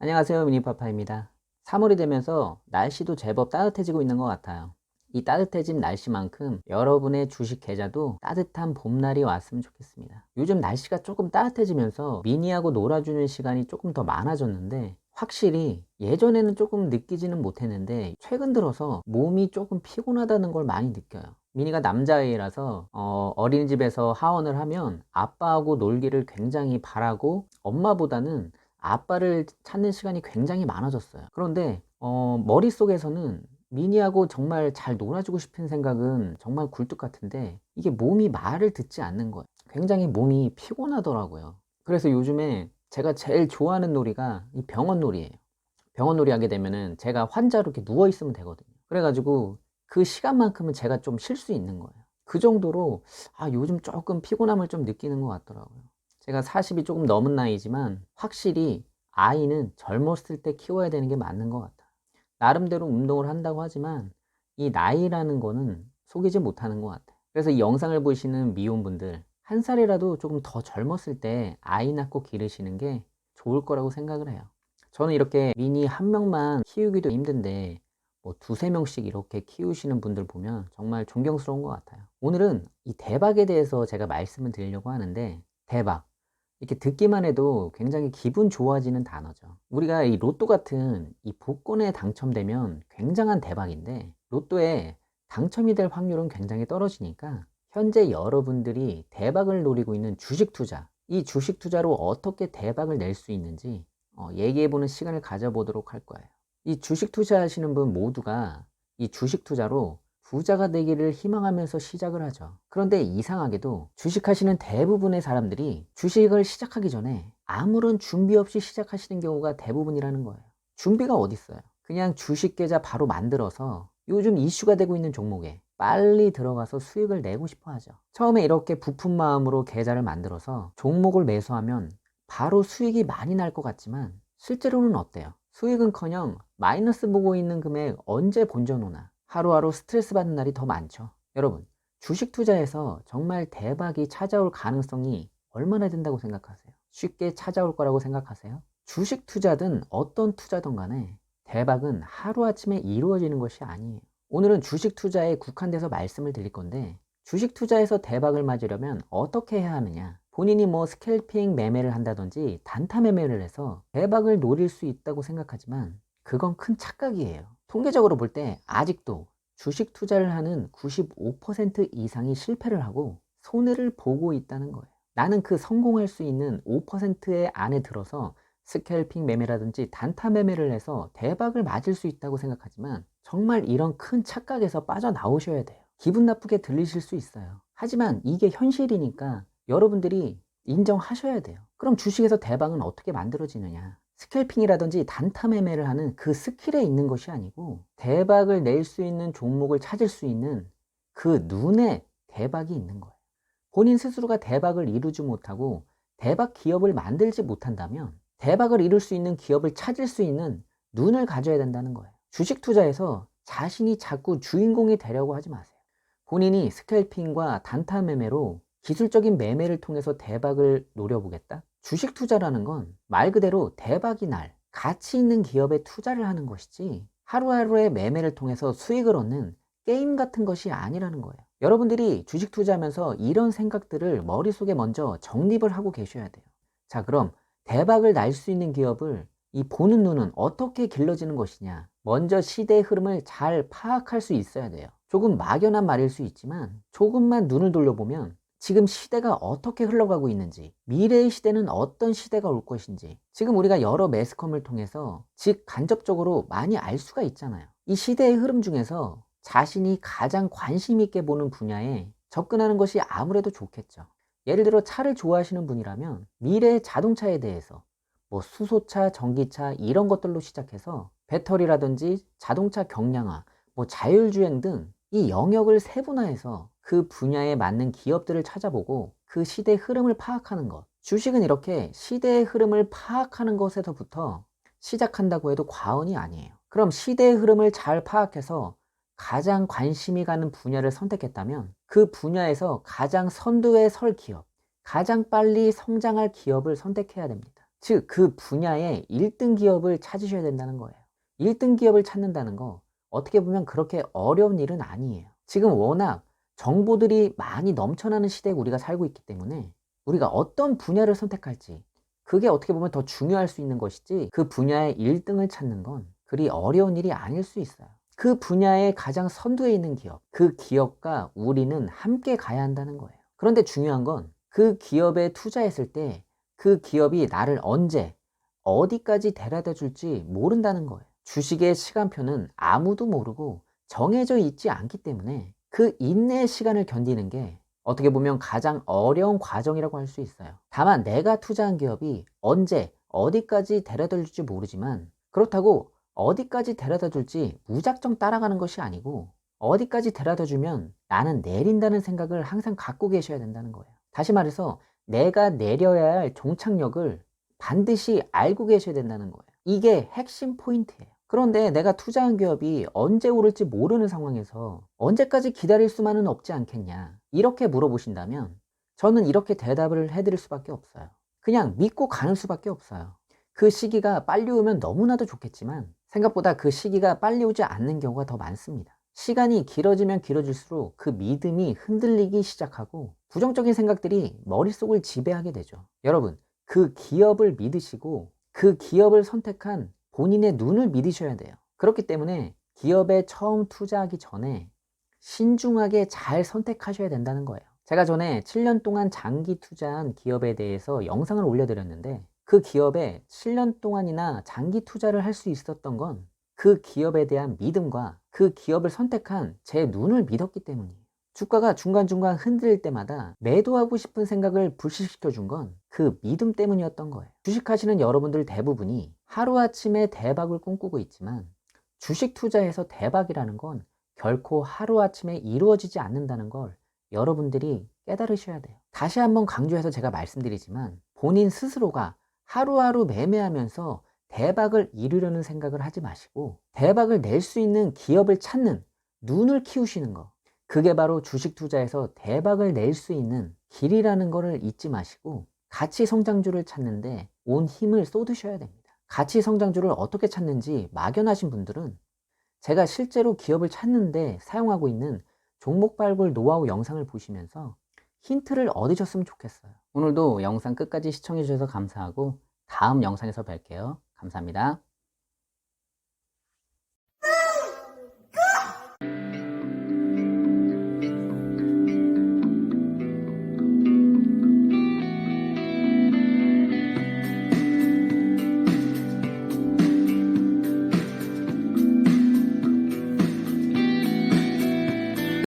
안녕하세요. 미니파파입니다. 3월이 되면서 날씨도 제법 따뜻해지고 있는 것 같아요. 이 따뜻해진 날씨만큼 여러분의 주식 계좌도 따뜻한 봄날이 왔으면 좋겠습니다. 요즘 날씨가 조금 따뜻해지면서 미니하고 놀아주는 시간이 조금 더 많아졌는데, 확실히 예전에는 조금 느끼지는 못했는데 최근 들어서 몸이 조금 피곤하다는 걸 많이 느껴요. 미니가 남자아이라서 어린이집에서 하원을 하면 아빠하고 놀기를 굉장히 바라고, 엄마보다는 아빠를 찾는 시간이 굉장히 많아졌어요. 그런데 머릿속에서는 미니하고 정말 잘 놀아주고 싶은 생각은 정말 굴뚝 같은데, 이게 몸이 말을 듣지 않는 거예요. 굉장히 몸이 피곤하더라고요. 그래서 요즘에 제가 제일 좋아하는 놀이가 이 병원 놀이에요. 병원 놀이 하게 되면은 제가 환자로 이렇게 누워 있으면 되거든요. 그래가지고 그 시간만큼은 제가 좀 쉴 수 있는 거예요. 그 정도로 요즘 조금 피곤함을 좀 느끼는 것 같더라고요. 제가 40이 조금 넘은 나이지만 확실히 아이는 젊었을 때 키워야 되는 게 맞는 것 같아요. 나름대로 운동을 한다고 하지만 이 나이라는 거는 속이지 못하는 것 같아요. 그래서 이 영상을 보시는 미혼분들, 한 살이라도 조금 더 젊었을 때 아이 낳고 기르시는 게 좋을 거라고 생각을 해요. 저는 이렇게 미니 한 명만 키우기도 힘든데 뭐 두세 명씩 이렇게 키우시는 분들 보면 정말 존경스러운 것 같아요. 오늘은 이 대박에 대해서 제가 말씀을 드리려고 하는데, 대박, 이렇게 듣기만 해도 굉장히 기분 좋아지는 단어죠. 우리가 이 로또 같은 이 복권에 당첨되면 굉장한 대박인데, 로또에 당첨이 될 확률은 굉장히 떨어지니까 현재 여러분들이 대박을 노리고 있는 주식 투자, 이 주식 투자로 어떻게 대박을 낼 수 있는지 얘기해보는 시간을 가져보도록 할 거예요. 이 주식 투자하시는 분 모두가 이 주식 투자로 부자가 되기를 희망하면서 시작을 하죠. 그런데 이상하게도 주식하시는 대부분의 사람들이 주식을 시작하기 전에 아무런 준비 없이 시작하시는 경우가 대부분이라는 거예요. 준비가 어디 있어요? 그냥 주식 계좌 바로 만들어서 요즘 이슈가 되고 있는 종목에 빨리 들어가서 수익을 내고 싶어 하죠. 처음에 이렇게 부푼 마음으로 계좌를 만들어서 종목을 매수하면 바로 수익이 많이 날 것 같지만 실제로는 어때요? 수익은커녕 마이너스 보고 있는 금액 언제 본전 오나, 하루하루 스트레스 받는 날이 더 많죠. 여러분, 주식 투자에서 정말 대박이 찾아올 가능성이 얼마나 된다고 생각하세요? 쉽게 찾아올 거라고 생각하세요? 주식 투자든 어떤 투자든 간에 대박은 하루아침에 이루어지는 것이 아니에요. 오늘은 주식 투자에 국한돼서 말씀을 드릴 건데, 주식 투자에서 대박을 맞으려면 어떻게 해야 하느냐? 본인이 뭐 스캘핑 매매를 한다든지 단타 매매를 해서 대박을 노릴 수 있다고 생각하지만 그건 큰 착각이에요. 통계적으로 볼 때 아직도 주식 투자를 하는 95% 이상이 실패를 하고 손해를 보고 있다는 거예요. 나는 그 성공할 수 있는 5%의 안에 들어서 스캘핑 매매라든지 단타 매매를 해서 대박을 맞을 수 있다고 생각하지만 정말 이런 큰 착각에서 빠져나오셔야 돼요. 기분 나쁘게 들리실 수 있어요. 하지만 이게 현실이니까 여러분들이 인정하셔야 돼요. 그럼 주식에서 대박은 어떻게 만들어지느냐? 스캘핑이라든지 단타 매매를 하는 그 스킬에 있는 것이 아니고, 대박을 낼 수 있는 종목을 찾을 수 있는 그 눈에 대박이 있는 거예요. 본인 스스로가 대박을 이루지 못하고 대박 기업을 만들지 못한다면 대박을 이룰 수 있는 기업을 찾을 수 있는 눈을 가져야 된다는 거예요. 주식 투자에서 자신이 자꾸 주인공이 되려고 하지 마세요. 본인이 스캘핑과 단타 매매로 기술적인 매매를 통해서 대박을 노려보겠다? 주식 투자라는 건 말 그대로 대박이 날 가치 있는 기업에 투자를 하는 것이지, 하루하루의 매매를 통해서 수익을 얻는 게임 같은 것이 아니라는 거예요. 여러분들이 주식 투자하면서 이런 생각들을 머릿속에 먼저 정립을 하고 계셔야 돼요. 자, 그럼 대박을 날 수 있는 기업을 이 보는 눈은 어떻게 길러지는 것이냐? 먼저 시대의 흐름을 잘 파악할 수 있어야 돼요. 조금 막연한 말일 수 있지만 조금만 눈을 돌려보면 지금 시대가 어떻게 흘러가고 있는지, 미래의 시대는 어떤 시대가 올 것인지 지금 우리가 여러 매스컴을 통해서 간접적으로 많이 알 수가 있잖아요. 이 시대의 흐름 중에서 자신이 가장 관심 있게 보는 분야에 접근하는 것이 아무래도 좋겠죠. 예를 들어 차를 좋아하시는 분이라면 미래의 자동차에 대해서 뭐 수소차, 전기차 이런 것들로 시작해서 배터리라든지 자동차 경량화, 뭐 자율주행 등 이 영역을 세분화해서 그 분야에 맞는 기업들을 찾아보고 그 시대 흐름을 파악하는 것. 주식은 이렇게 시대의 흐름을 파악하는 것에서부터 시작한다고 해도 과언이 아니에요. 그럼 시대의 흐름을 잘 파악해서 가장 관심이 가는 분야를 선택했다면 그 분야에서 가장 선두에 설 기업, 가장 빨리 성장할 기업을 선택해야 됩니다. 즉, 그 분야의 1등 기업을 찾으셔야 된다는 거예요. 1등 기업을 찾는다는 거 어떻게 보면 그렇게 어려운 일은 아니에요. 지금 워낙 정보들이 많이 넘쳐나는 시대에 우리가 살고 있기 때문에 우리가 어떤 분야를 선택할지 그게 어떻게 보면 더 중요할 수 있는 것이지, 그 분야의 1등을 찾는 건 그리 어려운 일이 아닐 수 있어요. 그 분야의 가장 선두에 있는 기업, 그 기업과 우리는 함께 가야 한다는 거예요. 그런데 중요한 건 그 기업에 투자했을 때 그 기업이 나를 언제 어디까지 데려다 줄지 모른다는 거예요. 주식의 시간표는 아무도 모르고 정해져 있지 않기 때문에 그 인내의 시간을 견디는 게 어떻게 보면 가장 어려운 과정이라고 할 수 있어요. 다만 내가 투자한 기업이 언제 어디까지 데려다 줄지 모르지만, 그렇다고 어디까지 데려다 줄지 무작정 따라가는 것이 아니고 어디까지 데려다 주면 나는 내린다는 생각을 항상 갖고 계셔야 된다는 거예요. 다시 말해서 내가 내려야 할 종착역을 반드시 알고 계셔야 된다는 거예요. 이게 핵심 포인트예요. 그런데 내가 투자한 기업이 언제 오를지 모르는 상황에서 언제까지 기다릴 수만은 없지 않겠냐, 이렇게 물어보신다면 저는 이렇게 대답을 해드릴 수밖에 없어요. 그냥 믿고 가는 수밖에 없어요. 그 시기가 빨리 오면 너무나도 좋겠지만 생각보다 그 시기가 빨리 오지 않는 경우가 더 많습니다. 시간이 길어지면 길어질수록 그 믿음이 흔들리기 시작하고 부정적인 생각들이 머릿속을 지배하게 되죠. 여러분, 그 기업을 믿으시고 그 기업을 선택한 본인의 눈을 믿으셔야 돼요. 그렇기 때문에 기업에 처음 투자하기 전에 신중하게 잘 선택하셔야 된다는 거예요. 제가 전에 7년 동안 장기 투자한 기업에 대해서 영상을 올려드렸는데, 그 기업에 7년 동안이나 장기 투자를 할 수 있었던 건 그 기업에 대한 믿음과 그 기업을 선택한 제 눈을 믿었기 때문이에요. 주가가 중간중간 흔들릴 때마다 매도하고 싶은 생각을 불식시켜 준 건 그 믿음 때문이었던 거예요. 주식하시는 여러분들 대부분이 하루아침에 대박을 꿈꾸고 있지만 주식 투자에서 대박이라는 건 결코 하루아침에 이루어지지 않는다는 걸 여러분들이 깨달으셔야 돼요. 다시 한번 강조해서 제가 말씀드리지만 본인 스스로가 하루하루 매매하면서 대박을 이루려는 생각을 하지 마시고 대박을 낼 수 있는 기업을 찾는 눈을 키우시는 거, 그게 바로 주식 투자에서 대박을 낼 수 있는 길이라는 거를 잊지 마시고 가치 성장주를 찾는데 온 힘을 쏟으셔야 됩니다. 가치 성장주를 어떻게 찾는지 막연하신 분들은 제가 실제로 기업을 찾는데 사용하고 있는 종목 발굴 노하우 영상을 보시면서 힌트를 얻으셨으면 좋겠어요. 오늘도 영상 끝까지 시청해 주셔서 감사하고 다음 영상에서 뵐게요. 감사합니다.